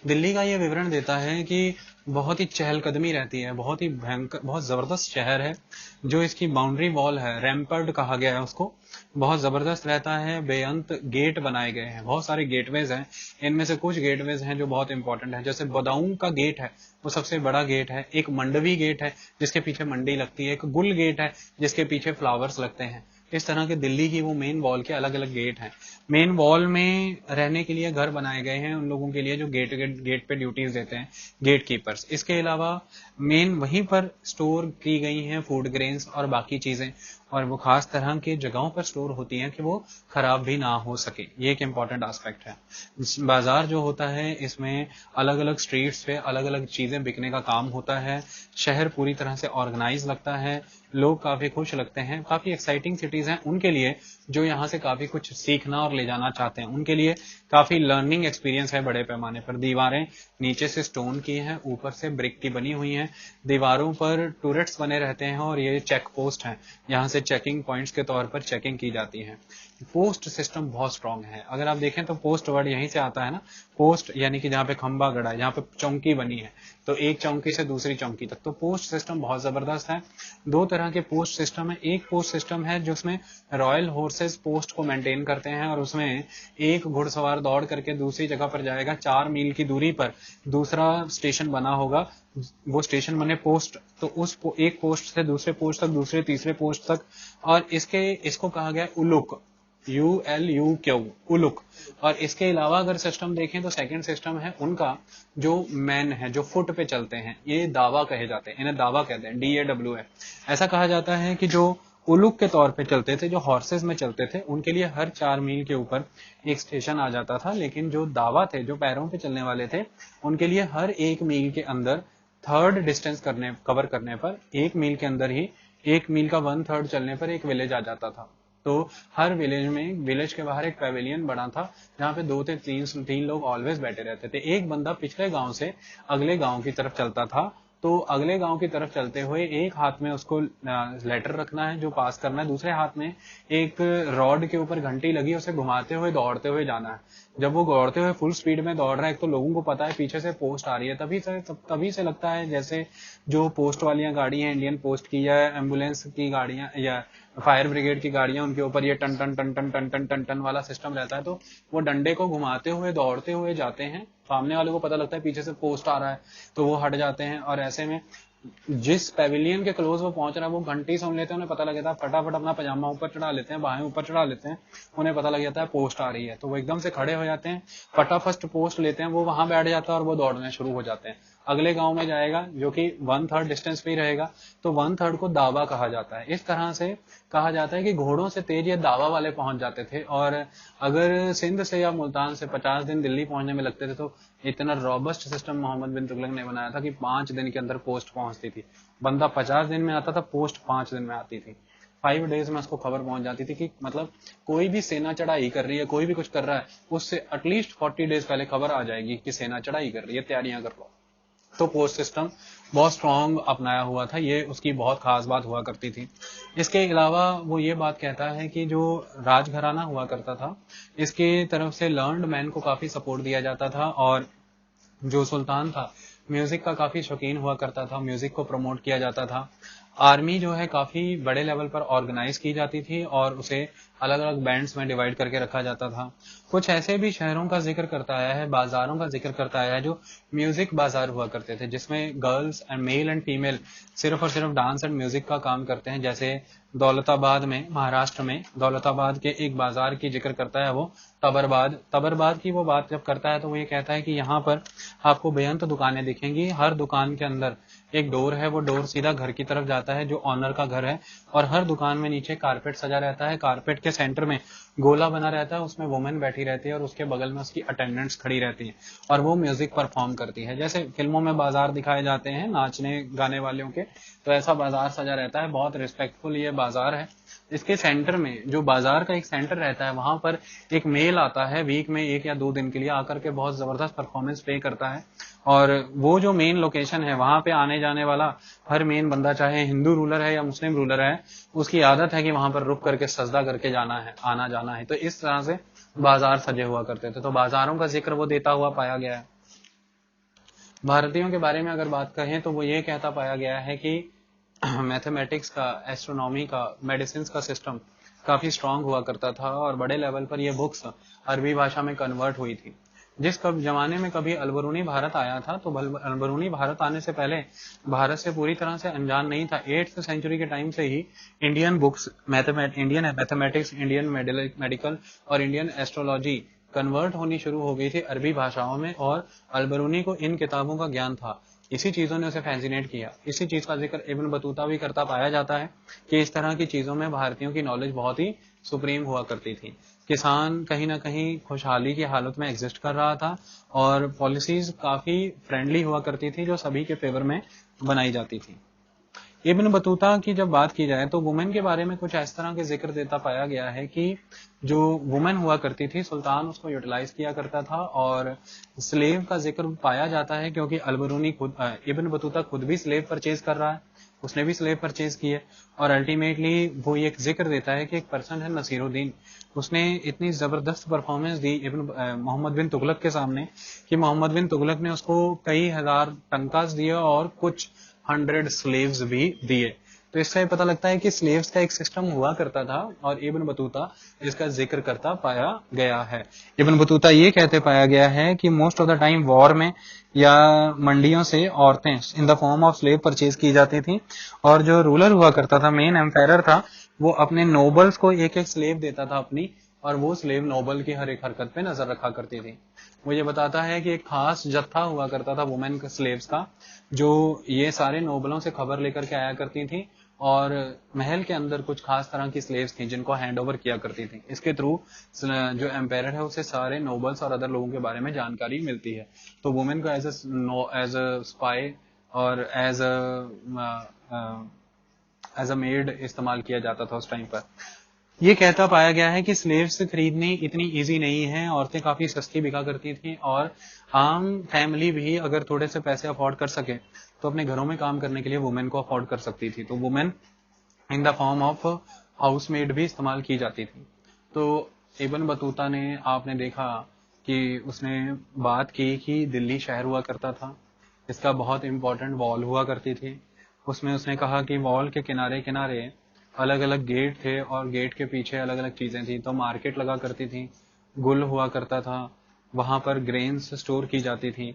दिल्ली का ये विवरण देता है कि बहुत ही चहलकदमी रहती है, बहुत ही भयंकर, बहुत जबरदस्त शहर है। जो इसकी बाउंड्री वॉल है, रैम्पर्ड कहा गया है उसको, बहुत जबरदस्त रहता है। बेअंत गेट बनाए गए हैं, बहुत सारे गेटवेज हैं। इनमें से कुछ गेटवेज हैं जो बहुत इंपॉर्टेंट है, जैसे बदाऊं का गेट है, वो सबसे बड़ा गेट है। एक मंडवी गेट है जिसके पीछे मंडी लगती है, एक गुल गेट है जिसके पीछे फ्लावर्स लगते हैं। इस तरह के दिल्ली की वो मेन वॉल के अलग अलग गेट हैं। मेन वॉल में रहने के लिए घर बनाए गए हैं उन लोगों के लिए जो गेट पे ड्यूटीज देते हैं, गेट कीपर्स। इसके अलावा मेन वहीं पर स्टोर की गई हैं फूड ग्रेन्स और बाकी चीजें, और वो खास तरह की जगहों पर स्टोर होती हैं कि वो खराब भी ना हो सके। ये एक इम्पॉर्टेंट एस्पेक्ट है। बाजार जो होता है इसमें अलग अलग स्ट्रीट्स पे अलग अलग चीजें बिकने का काम होता है। शहर पूरी तरह से ऑर्गेनाइज लगता है, लोग काफी खुश लगते हैं। काफी एक्साइटिंग सिटीज हैं उनके लिए जो यहाँ से काफी कुछ सीखना और ले जाना चाहते हैं, उनके लिए काफी लर्निंग एक्सपीरियंस है बड़े पैमाने पर। दीवारें नीचे से स्टोन की हैं, ऊपर से ब्रिक की बनी हुई हैं। दीवारों पर टूरेट्स बने रहते हैं और ये चेक पोस्ट हैं, यहाँ से चेकिंग पॉइंट्स के तौर पर चेकिंग की जाती है। पोस्ट सिस्टम बहुत स्ट्रांग है। अगर आप देखें तो पोस्ट वर्ड यहीं से आता है ना, पोस्ट यानी कि जहाँ पे खंबा गड़ा है, जहाँ पे चौकी बनी है, तो एक चौकी से दूसरी चौकी तक। तो पोस्ट सिस्टम बहुत जबरदस्त है। दो तरह के पोस्ट सिस्टम है। एक पोस्ट सिस्टम है जिसमें रॉयल हॉर्सेस पोस्ट को मेंटेन करते हैं और उसमें एक घुड़सवार दौड़ करके दूसरी जगह पर जाएगा, 4 मील की दूरी पर दूसरा स्टेशन बना होगा, वो स्टेशन बने पोस्ट, तो उस एक पोस्ट से दूसरे पोस्ट तक, दूसरे तीसरे पोस्ट तक। और इसको कहा गया उलुक, ULUQ, उलुक। और इसके अलावा अगर सिस्टम देखें तो सेकंड सिस्टम है उनका जो मैन है, जो फुट पे चलते हैं, ये दावा कहे जाते हैं, इन्हें दावा कहते हैं, DAWA। ऐसा कहा जाता है कि जो उलुक के तौर पे चलते थे, जो हॉर्सेस में चलते थे, उनके लिए हर 4 मील के ऊपर एक स्टेशन आ जाता था। लेकिन जो दावा थे, जो पैरों पे चलने वाले थे, उनके लिए हर 1 मील के अंदर थर्ड डिस्टेंस कवर करने पर, 1 मील के अंदर ही 1 मील का 1/3 चलने पर एक विलेज आ जाता था। तो हर विलेज के बाहर एक पैवेलियन बना था जहाँ पे 2 से 3 लोग ऑलवेज बैठे रहते थे। एक बंदा पिछले गांव से अगले गांव की तरफ चलता था, तो अगले गांव की तरफ चलते हुए एक हाथ में उसको लेटर रखना है जो पास करना है, दूसरे हाथ में एक रॉड के ऊपर घंटी लगी, उसे घुमाते हुए दौड़ते हुए जाना है। जब वो दौड़ते हुए फुल स्पीड में दौड़ रहा है, तो लोगों को पता है पीछे से पोस्ट आ रही है, तभी से लगता है जैसे जो पोस्ट वाली गाड़ी है, इंडियन पोस्ट की या एम्बुलेंस की गाड़ियां या फायर ब्रिगेड की गाड़ियां, उनके ऊपर ये टन टन टन टन टन टन टन टन वाला सिस्टम रहता है। तो वो डंडे को घुमाते हुए दौड़ते हुए जाते हैं, सामने वाले को पता लगता है पीछे से पोस्ट आ रहा है, तो वो हट जाते हैं। और ऐसे में जिस पैविलियन के क्लोज वो पहुंच रहा है, वो घंटी सुन लेते हैं, उन्हें पता लग जाता है, फटाफट अपना पजामा ऊपर चढ़ा लेते हैं, बाहें ऊपर चढ़ा लेते हैं, उन्हें पता लग जाता है पोस्ट आ रही है, तो वो एकदम से खड़े हो जाते हैं, फटाफट पोस्ट लेते हैं, वो वहां बैठ जाता है और वो दौड़ने शुरू हो जाते हैं। अगले गांव में जाएगा जो कि 1/3 डिस्टेंस पे ही रहेगा, तो 1/3 को दावा कहा जाता है। इस तरह से कहा जाता है कि घोड़ों से तेज ये दावा वाले पहुंच जाते थे। और अगर सिंध से या मुल्तान से 50 दिन दिल्ली पहुंचने में लगते थे, तो इतना रॉबस्ट सिस्टम मोहम्मद बिन तुगलक ने बनाया था कि 5 दिन के अंदर पोस्ट पहुंचती थी। बंदा 50 दिन में आता था, पोस्ट 5 दिन में आती थी। 5 डेज में उसको खबर पहुंच जाती थी कि मतलब कोई भी सेना चढ़ाई कर रही है, कोई भी कुछ कर रहा है, उससे एटलीस्ट 40 डेज पहले खबर आ जाएगी कि सेना चढ़ाई कर रही है, तैयारियां कर लो। तो पोस्ट सिस्टम बहुत स्ट्रांग अपनाया हुआ था, ये उसकी बहुत खास बात हुआ करती थी। इसके अलावा वो ये बात कहता है कि जो राजघराना हुआ करता था, इसके तरफ से लर्न्ड मैन को काफी सपोर्ट दिया जाता था, और जो सुल्तान था म्यूजिक का काफी शौकीन हुआ करता था, म्यूजिक को प्रमोट किया जाता था। आर्मी जो है काफी बड़े लेवल पर ऑर्गेनाइज की जाती थी और उसे अलग अलग बैंड्स में डिवाइड करके रखा जाता था। कुछ ऐसे भी शहरों का जिक्र करता आया है, बाजारों का जिक्र करता आया है जो म्यूजिक बाजार हुआ करते थे, जिसमें girls and male and female सिर्फ और सिर्फ डांस एंड म्यूजिक का काम करते हैं। जैसे दौलताबाद में, महाराष्ट्र में दौलताबाद के एक बाजार की जिक्र करता है वो तबरबाद की वो बात जब करता है, तो वो ये कहता है कि यहाँ पर आपको बेअंत दुकानें दिखेंगी, हर दुकान के अंदर एक डोर है, वो डोर सीधा घर की तरफ जाता है जो ऑनर का घर है, और हर दुकान में नीचे कारपेट सजा रहता है। कारपेट के सेंटर में गोला बना रहता है, उसमें वुमेन बैठी रहती है और उसके बगल में उसकी अटेंडेंट्स खड़ी रहती है और वो म्यूजिक परफॉर्म करती है। जैसे फिल्मों में बाजार दिखाए जाते हैं नाचने गाने वालों के, तो ऐसा बाजार सजा रहता है। बहुत रिस्पेक्टफुल ये बाजार है। इसके सेंटर में, जो बाजार का एक सेंटर रहता है, वहां पर एक मेल आता है वीक में 1 या 2 दिन के लिए, आकर के बहुत जबरदस्त परफॉर्मेंस प्ले करता है। और वो जो मेन लोकेशन है, वहां पे आने जाने वाला हर मेन बंदा, चाहे हिंदू रूलर है या मुस्लिम रूलर है, उसकी आदत है कि वहां पर रुक करके सजदा करके जाना है, आना जाना है। तो इस तरह से बाजार सजे हुआ करते थे। तो बाजारों का जिक्र वो देता हुआ पाया गया है। भारतीयों के बारे में अगर बात कहें तो वो ये कहता पाया गया है कि मैथमेटिक्स का, एस्ट्रोनॉमी का, मेडिसिन का सिस्टम काफी स्ट्रांग हुआ करता था और बड़े लेवल पर ये बुक्स अरबी भाषा में कन्वर्ट हुई थी। जिस जमाने में कभी अलबरूनी भारत आया था, तो अलबरूनी भारत आने से पहले भारत से पूरी तरह से अनजान नहीं था। 8th सेंचुरी के टाइम से ही Indian books, Indian mathematics, Indian medical और इंडियन एस्ट्रोलॉजी कन्वर्ट होनी शुरू हो गई थी अरबी भाषाओं में, और अलबरूनी को इन किताबों का ज्ञान था। इसी चीजों ने उसे फैसिनेट किया। इसी चीज का जिक्र इब्न बतूता भी करता पाया जाता है कि इस तरह की चीजों में भारतीयों की नॉलेज बहुत ही सुप्रीम हुआ करती थी। किसान कहीं ना कहीं खुशहाली की हालत में एग्जिस्ट कर रहा था और पॉलिसीज काफी फ्रेंडली हुआ करती थी जो सभी के फेवर में बनाई जाती थी। इब्न बतूता की जब बात की जाए तो वुमेन के बारे में कुछ इस तरह के जिक्र देता पाया गया है कि जो वुमेन हुआ करती थी, सुल्तान उसको यूटिलाइज किया करता था। और स्लेव का जिक्र पाया जाता है क्योंकि अलबरूनी खुद, इब्न बतूता खुद भी स्लेव परचेज कर रहा है, उसने भी स्लेव परचेज किए। और अल्टीमेटली वो एक जिक्र देता है कि एक पर्सन है नसीरुद्दीन, उसने इतनी जबरदस्त परफॉर्मेंस दी इब्न मोहम्मद बिन तुगलक के सामने कि मोहम्मद बिन तुगलक ने उसको कई हजार टंकास दिए और कुछ 100 स्लेव्स भी दिए। तो इससे पता लगता है कि स्लेव्स का एक सिस्टम हुआ करता था और इब्न बतूता इसका जिक्र करता पाया गया है। इब्न बतूता ये कहते पाया गया है कि most of the time war में या मंडियों से औरतें in the form of slave purchase की जाती थी, और जो रूलर हुआ करता था, मेन एम्पायर था, वो अपने नोबल्स को एक एक स्लेव देता था अपनी, और वो स्लेव नोबल की हर एक हरकत पे नजर रखा करती थी। वो ये बताता है कि एक खास जत्था हुआ करता था वुमेन स्लेव्स का, जो ये सारे नोबलों से खबर लेकर के आया करती थी और महल के अंदर कुछ खास तरह की स्लेव्स थी जिनको हैंड ओवर किया करती थी। इसके थ्रू जो एम्पायर है उसे सारे नोबल्स और अदर लोगों के बारे में जानकारी मिलती है। तो वुमेन को एज अ स्पाई और एज अ मेड इस्तेमाल किया जाता था उस टाइम पर। ये कहता पाया गया है कि स्लेव्स खरीदनी इतनी इजी नहीं है, औरतें काफी सस्ती बिका करती थी और आम फैमिली भी अगर थोड़े से पैसे अफोर्ड कर सके तो अपने घरों में काम करने के लिए वुमेन को अफोर्ड कर सकती थी। तो women in the form of housemaid भी इस्तेमाल की जाती थी। तो इब्न बतूता ने, आपने देखा कि उसने बात की कि दिल्ली शहर हुआ करता था, इसका बहुत इंपॉर्टेंट वॉल हुआ करती थी। उसमें उसने कहा कि वॉल के किनारे किनारे अलग अलग गेट थे और गेट के पीछे अलग अलग चीजें थी। तो मार्केट लगा करती थी, गुल हुआ करता था, वहां पर ग्रेन्स स्टोर की जाती थी।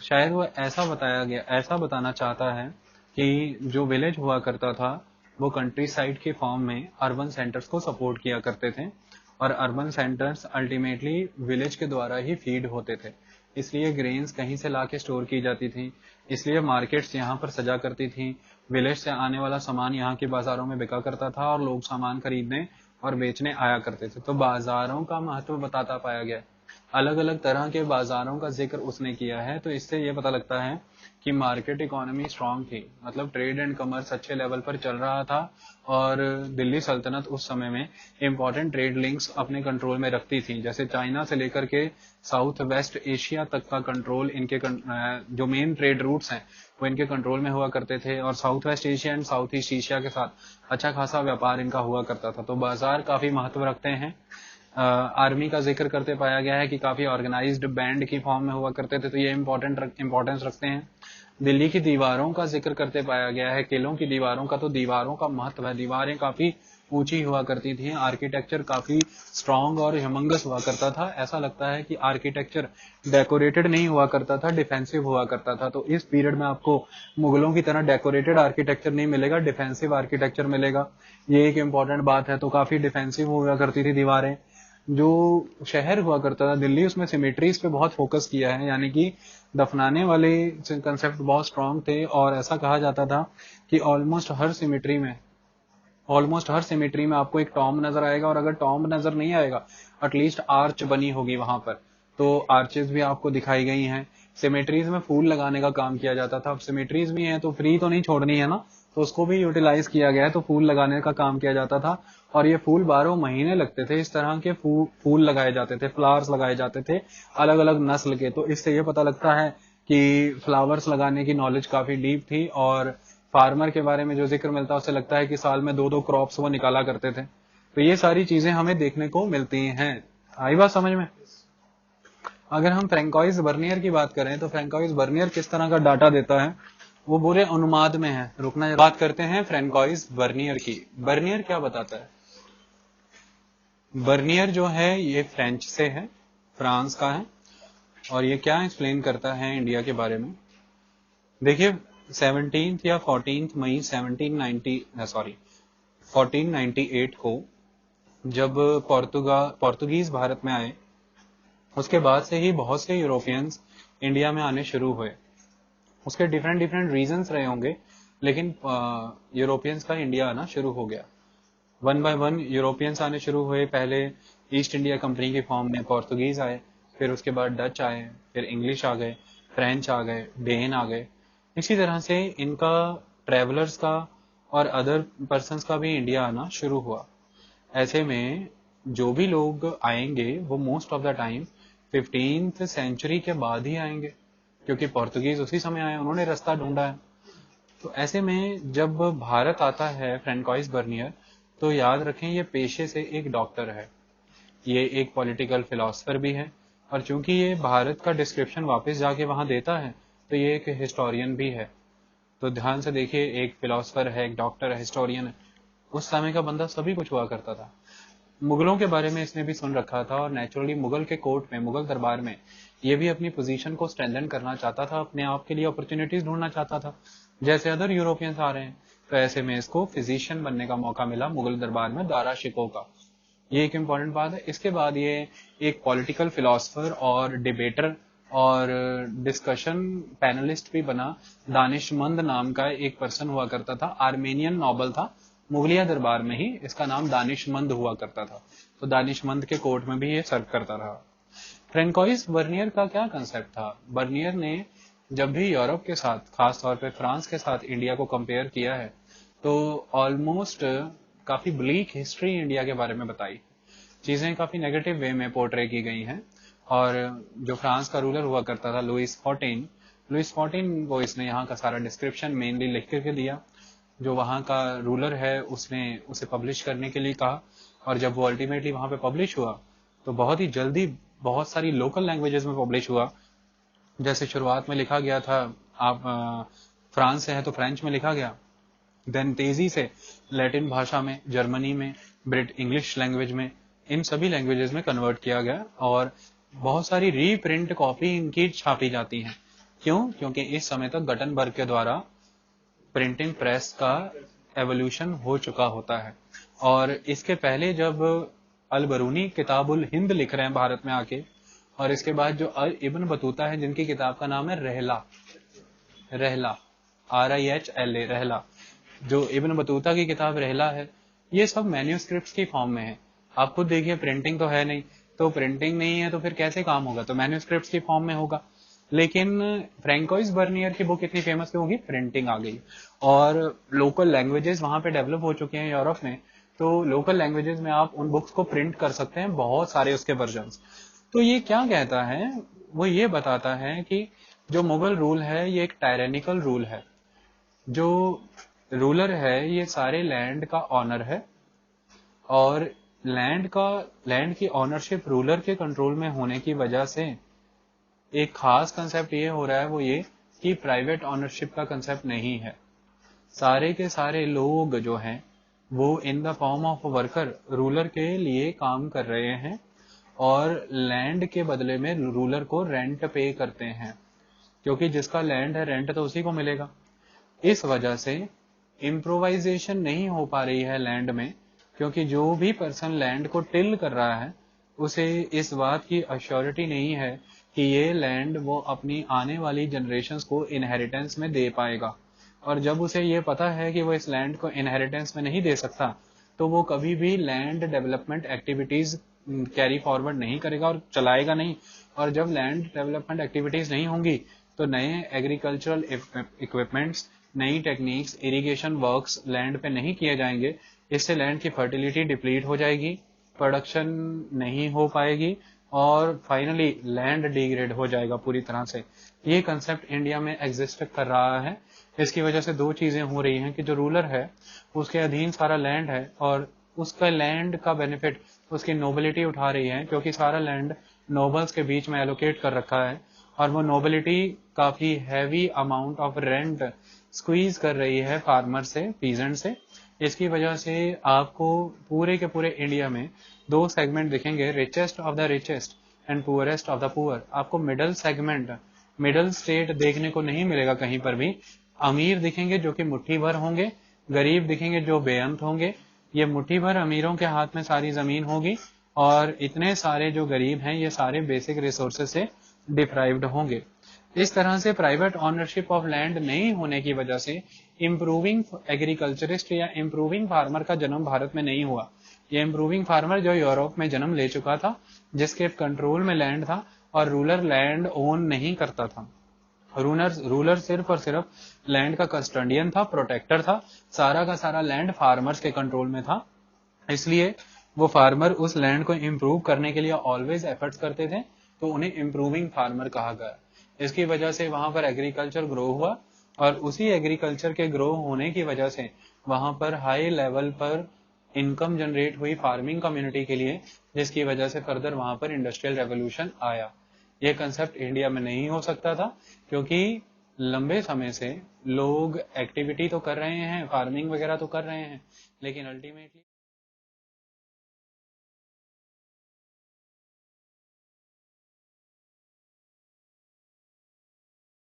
शायद वो ऐसा बताया गया, ऐसा बताना चाहता है कि जो विलेज हुआ करता था वो कंट्री साइड के फॉर्म में अर्बन सेंटर्स को सपोर्ट किया करते थे और अर्बन सेंटर्स अल्टीमेटली विलेज के द्वारा ही फीड होते थे। इसलिए ग्रेन्स कहीं से लाके स्टोर की जाती थी, इसलिए मार्केट्स यहाँ पर सजा करती थी। विलेज से आने वाला सामान यहाँ के बाजारों में बिका करता था और लोग सामान खरीदने और बेचने आया करते थे। तो बाजारों का महत्व बताता पाया गया। अलग अलग तरह के बाजारों का जिक्र उसने किया है। तो इससे ये पता लगता है कि मार्केट इकोनॉमी स्ट्रांग थी, मतलब ट्रेड एंड कमर्स अच्छे लेवल पर चल रहा था और दिल्ली सल्तनत उस समय में इंपॉर्टेंट ट्रेड लिंक्स अपने कंट्रोल में रखती थी। जैसे चाइना से लेकर के साउथ वेस्ट एशिया तक का कंट्रोल इनके जो मेन ट्रेड रूट्स हैं वो इनके कंट्रोल में हुआ करते थे और south west Asia and south east Asia के साथ अच्छा खासा व्यापार इनका हुआ करता था। तो बाजार काफी महत्व रखते हैं। आर्मी का जिक्र करते पाया गया है कि काफी ऑर्गेनाइज्ड बैंड की फॉर्म में हुआ करते थे, तो ये इंपॉर्टेंस रखते हैं। दिल्ली की दीवारों का जिक्र करते पाया गया है, किलों की दीवारों का, तो दीवारों का महत्व है। दीवारें काफी ऊंची हुआ करती थी, आर्किटेक्चर काफी स्ट्रांग और ह्यूमंगस हुआ करता था। ऐसा लगता है कि आर्किटेक्चर डेकोरेटेड नहीं हुआ करता था, डिफेंसिव हुआ करता था। तो इस पीरियड में आपको मुगलों की तरह डेकोरेटेड आर्किटेक्चर नहीं मिलेगा, डिफेंसिव आर्किटेक्चर मिलेगा। ये एक इंपॉर्टेंट बात है। तो काफी डिफेंसिव हुआ करती थी दीवारें। जो शहर हुआ करता था दिल्ली, उसमें सिमेट्रीज पे बहुत फोकस किया है, यानी कि दफनाने वाले कंसेप्ट बहुत स्ट्रांग थे। और ऐसा कहा जाता था कि ऑलमोस्ट हर सिमेट्री में आपको एक टॉम नजर आएगा, और अगर टॉम नजर नहीं आएगा एटलीस्ट आर्च बनी होगी वहां पर। तो आर्चेस भी आपको दिखाई गई हैं। सिमेट्रीज में फूल लगाने का काम किया जाता था। अब सिमेट्रीज भी हैं तो फ्री तो नहीं छोड़नी है ना, तो उसको भी यूटिलाइज किया गया है, तो फूल लगाने का काम किया जाता था। और ये फूल 12 महीने लगते थे। इस तरह के फूल लगाए जाते थे, फ्लावर्स लगाए जाते थे अलग अलग नस्ल के। तो इससे ये पता लगता है कि फ्लावर्स लगाने की नॉलेज काफी डीप थी। और फार्मर के बारे में जो जिक्र मिलता है उससे लगता है कि साल में 2-2 क्रॉप्स वो निकाला करते थे। तो ये सारी चीजें हमें देखने को मिलती हैं। आई बात समझ में? अगर हम फ्रैंकोइस बर्नियर की बात करें तो फ्रैंकोइस बर्नियर किस तरह का डाटा देता है वो बुरे अनुमाद में है। रुकना, बात करते हैं फ्रैंकोइस बर्नियर की। बर्नियर क्या बताता है? बर्नियर जो है ये फ्रेंच से है, फ्रांस का है। और ये क्या एक्सप्लेन करता है इंडिया के बारे में? देखिए 17 या 14 मई 1498 को जब पोर्तुगीज भारत में आए, उसके बाद से ही बहुत से यूरोपियंस इंडिया में आने शुरू हुए। उसके डिफरेंट डिफरेंट रीजंस रहे होंगे, लेकिन यूरोपियंस का इंडिया आना शुरू हो गया। वन बाय वन यूरोपियंस आने शुरू हुए। पहले ईस्ट इंडिया कंपनी के फॉर्म में पोर्तुगीज आए, फिर उसके बाद डच आए, फिर इंग्लिश आ गए, फ्रेंच आ गए, डेन आ गए। इसी तरह से इनका ट्रेवलर्स का और अदर पर्सन्स का भी इंडिया आना शुरू हुआ। ऐसे में जो भी लोग आएंगे वो most of the time 15th century के बाद ही आएंगे, क्योंकि पोर्तुगीज उसी समय आए, उन्होंने रास्ता ढूंढा है। तो ऐसे में जब भारत आता है फ्रैंकोइस बर्नियर, तो याद रखें ये पेशे से एक डॉक्टर है, ये एक पॉलिटिकल फिलोसफर भी है, और चूंकि ये भारत का डिस्क्रिप्शन वापस जाके वहां देता है तो ये एक हिस्टोरियन भी है। तो ध्यान से देखिए, एक फिलोसफर है, एक डॉक्टर है, हिस्टोरियन है। उस समय का बंदा सभी कुछ हुआ करता था। मुगलों के बारे में इसने भी सुन रखा था, और नेचुरली मुगल के कोर्ट में, मुगल दरबार में ये भी अपनी पोजीशन को स्ट्रेंथन करना चाहता था, अपने आप के लिए अपॉर्चुनिटीज ढूंढना चाहता था जैसे अदर यूरोपियंस आ रहे हैं। तो ऐसे में इसको फिजिशियन बनने का मौका मिला मुगल दरबार में, दारा शिकोह का। ये एक इम्पॉर्टेंट बात है। इसके बाद ये एक पॉलिटिकल फिलोसफर और डिबेटर और डिस्कशन पैनलिस्ट भी बना। दानिशमंद नाम का एक पर्सन हुआ करता था, आर्मेनियन नोबल था, मुगलिया दरबार में ही इसका नाम दानिशमंद हुआ करता था। तो दानिशमंद के कोर्ट में भी ये सर्व करता रहा। फ्रैंकोइस बर्नियर का क्या कंसेप्ट था? बर्नियर ने जब भी यूरोप के साथ, खास तौर पे फ्रांस के साथ इंडिया को कंपेयर किया है, तो ऑलमोस्ट काफी ब्लीक हिस्ट्री इंडिया के बारे में बताई। चीजें काफी नेगेटिव वे में पोर्ट्रे की गई हैं। और जो फ्रांस का रूलर हुआ करता था लुइस 14 को इसने यहाँ का सारा डिस्क्रिप्शन मेनली लिख करके दिया। जो वहाँ का रूलर है उसने उसे पब्लिश करने के लिए कहा, और जब वो अल्टीमेटली वहां पे पब्लिश हुआ तो बहुत ही जल्दी बहुत सारी लोकल लैंग्वेजेस में पब्लिश हुआ। जैसे शुरुआत में लिखा गया था, आप फ्रांस से हैं तो फ्रेंच में लिखा गया, देन तेजी से लैटिन भाषा में, जर्मनी में, ब्रिट इंग्लिश लैंग्वेज में, इन सभी लैंग्वेजेस में कन्वर्ट किया गया। और बहुत सारी रीप्रिंट कॉपी इनकी छापी जाती हैं। क्यों? क्योंकि इस समय तक गटनबर्ग के द्वारा प्रिंटिंग प्रेस का एवोल्यूशन हो चुका होता है। और इसके पहले जब अल बरूनी किताबुल हिंद लिख रहे हैं भारत में आके, और इसके बाद जो इब्न बतूता है जिनकी किताब का नाम है रहला, रहला RIHLA, रहला, जो इब्न बतूता की किताब रहला है, ये सब मैन्यूस्क्रिप्ट्स की फॉर्म में है। आप खुद देखिए, प्रिंटिंग तो है नहीं, तो प्रिंटिंग नहीं है तो फिर कैसे काम होगा? तो मैन्यूस्क्रिप्ट्स की फॉर्म में होगा। लेकिन फ्रैंकोइस बर्नियर की बुक इतनी फेमस क्यों होगी? प्रिंटिंग आ गई, और लोकल लैंग्वेजेस वहां पे डेवलप हो चुके हैं यूरोप में। तो लोकल लैंग्वेजेस में आप उन बुक्स को प्रिंट कर सकते हैं, बहुत सारे उसके वर्जन्स। तो ये क्या कहता है? वो ये बताता है कि जो मुगल रूल है ये एक टायरेनिकल रूल है। जो रूलर है ये सारे लैंड का ऑनर है, और लैंड की ऑनरशिप रूलर के कंट्रोल में होने की वजह से एक खास कंसेप्ट ये हो रहा है, वो ये कि प्राइवेट ऑनरशिप का कंसेप्ट नहीं है। सारे के सारे लोग जो हैं वो in the form of worker ruler के लिए काम कर रहे हैं, और लैंड के बदले में रूलर को रेंट पे करते हैं, क्योंकि जिसका लैंड है रेंट तो उसी को मिलेगा। इस वजह से इम्प्रोवाइजेशन नहीं हो पा रही है लैंड में, क्योंकि जो भी पर्सन लैंड को टिल कर रहा है उसे इस बात की अश्योरिटी नहीं है कि ये लैंड वो अपनी आने वाली जनरेशन्स को इनहेरिटेंस में दे पाएगा। और जब उसे ये पता है कि वो इस लैंड को इनहेरिटेंस में नहीं दे सकता, तो वो कभी भी land development activities carry forward नहीं करेगा और चलाएगा नहीं। और जब लैंड डेवलपमेंट एक्टिविटीज नहीं होंगी, तो नए एग्रीकल्चरल इक्विपमेंट्स, नई टेक्निक्स, इरिगेशन वर्क्स लैंड पे नहीं किए जाएंगे। इससे लैंड की फर्टिलिटी डिप्लीट हो जाएगी, प्रोडक्शन नहीं हो पाएगी और फाइनली लैंड डिग्रेड हो जाएगा पूरी तरह से। ये कंसेप्ट इंडिया में एग्जिस्ट कर रहा है। इसकी वजह से दो चीजें हो रही हैं कि जो रूलर है उसके अधीन सारा लैंड है और उसका लैंड का बेनिफिट उसकी नोबिलिटी उठा रही है, क्योंकि सारा लैंड नोबल्स के बीच में एलोकेट कर रखा है और वो नोबिलिटी काफी heavy amount of rent squeeze कर रही है फार्मर से, पीजेंट से। इसकी वजह से आपको पूरे के पूरे इंडिया में दो सेगमेंट दिखेंगे, richest of the richest and poorest of the poor. आपको मिडल सेगमेंट, मिडल स्टेट देखने को नहीं मिलेगा कहीं पर भी। अमीर दिखेंगे जो कि मुट्ठी भर होंगे, गरीब दिखेंगे जो बेअंत होंगे। ये मुट्ठी भर अमीरों के हाथ में सारी जमीन होगी और इतने सारे जो गरीब हैं ये सारे बेसिक रिसोर्सेज से डिप्राइव्ड होंगे। इस तरह से प्राइवेट ऑनरशिप ऑफ लैंड नहीं होने की वजह से इम्प्रूविंग एग्रीकल्चरिस्ट या इम्प्रूविंग फार्मर का जन्म भारत में नहीं हुआ। ये इम्प्रूविंग फार्मर जो यूरोप में जन्म ले चुका था, जिसके कंट्रोल में लैंड था और रूलर लैंड ओन नहीं करता था। रूलर सिर्फ और सिर्फ लैंड का कस्टोडियन था, प्रोटेक्टर था। सारा का सारा लैंड फार्मर्स के कंट्रोल में था, इसलिए वो फार्मर उस लैंड को इम्प्रूव करने के लिए ऑलवेज एफर्ट्स करते थे, तो उन्हें इम्प्रूविंग फार्मर कहा गया। इसकी वजह से वहां पर एग्रीकल्चर ग्रो हुआ और उसी एग्रीकल्चर के ग्रो होने की वजह से वहां पर हाई लेवल पर इनकम जनरेट हुई फार्मिंग कम्युनिटी के लिए, जिसकी वजह से फर्दर वहां पर इंडस्ट्रियल रेवोल्यूशन आया। ये कंसेप्ट इंडिया में नहीं हो सकता था, क्योंकि लंबे समय से लोग एक्टिविटी तो कर रहे हैं, फार्मिंग वगैरह तो कर रहे हैं, लेकिन अल्टीमेटली